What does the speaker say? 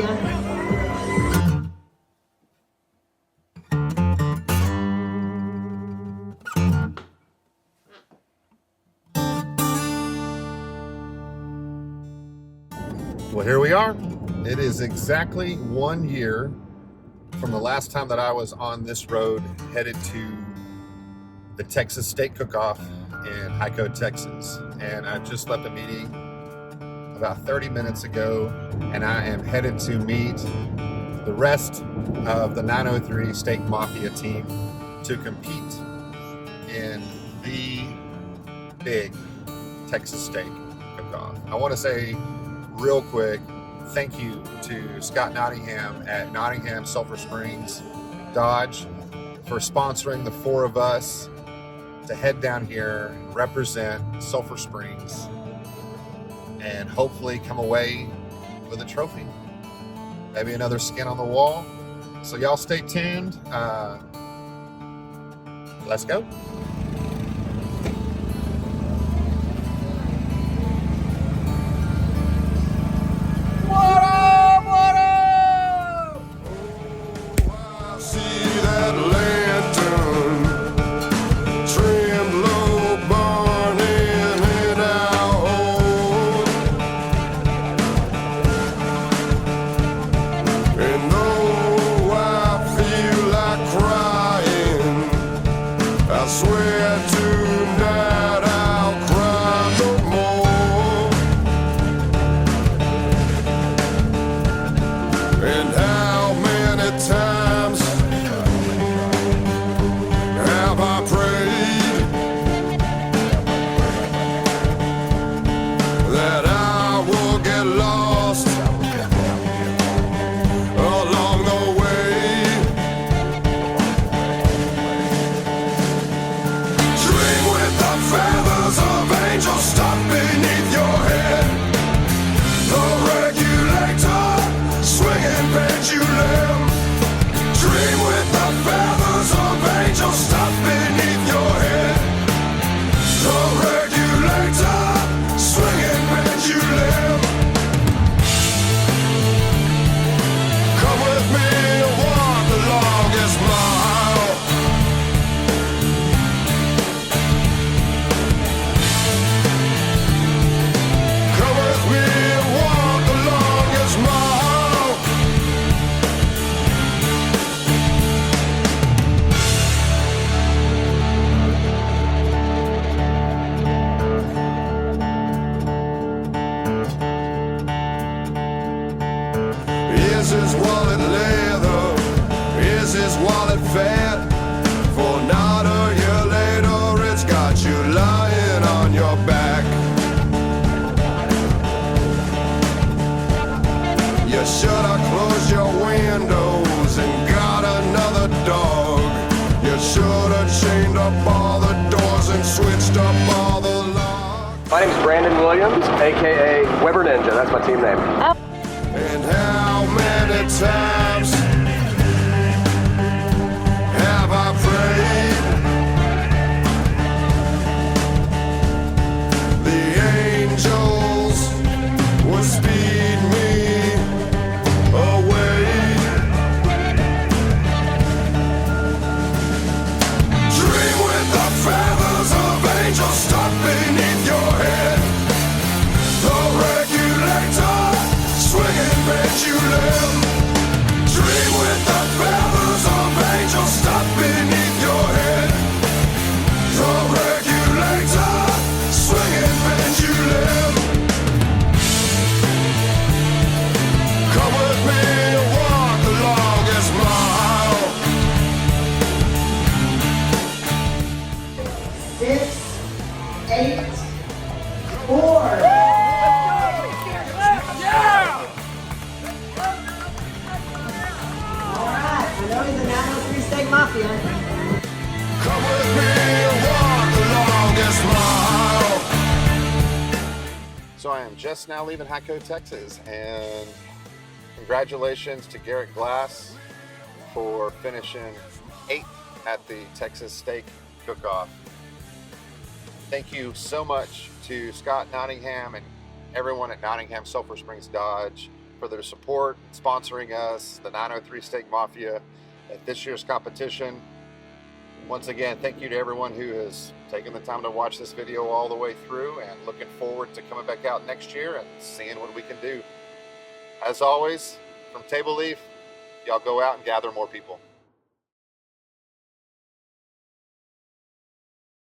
Mafia. Well, here we are. It is exactly 1 year from the last time that I was on this road headed to the Texas Steak Cook-Off in Hico, Texas. And I just left a meeting about 30 minutes ago, and I am headed to meet the rest of the 903 Steak Mafia team to compete in the big Texas Steak Cook-Off. I want to say real quick, thank you to Scott Nottingham at Nottingham Sulphur Springs Dodge for sponsoring the four of us to head down here, represent Sulphur Springs, and hopefully come away with a trophy. Maybe another skin on the wall. So y'all stay tuned. Let's go. Is his wallet leather? Is his wallet fat? For not a year later, it's got you lying on your back. You should have closed your windows and got another dog. You should have chained up all the doors and switched up all the locks. My name's Brandon Williams, aka Weber Ninja. That's my team name. And how many times have I prayed? The angels would speed me away. Dream with the feathers of angels stuck beneath your head. The regulator swinging pendulum. Dream with the feathers of angels stuck beneath your head. The regulator swinging pendulum. Come with me and walk the longest mile. 6, 8, 4. Mafia. Come with me and walk the longest mile. So I am just now leaving Hico, Texas, and congratulations to Garrett Glass for finishing 8th at the Texas Steak Cook-Off. Thank you so much to Scott Nottingham and everyone at Nottingham Sulphur Springs Dodge for their support, sponsoring us, the 903 Steak Mafia, at this year's competition. Once again, thank you to everyone who has taken the time to watch this video all the way through, and looking forward to coming back out next year and seeing what we can do. As always, from Table Leaf, y'all go out and gather more people.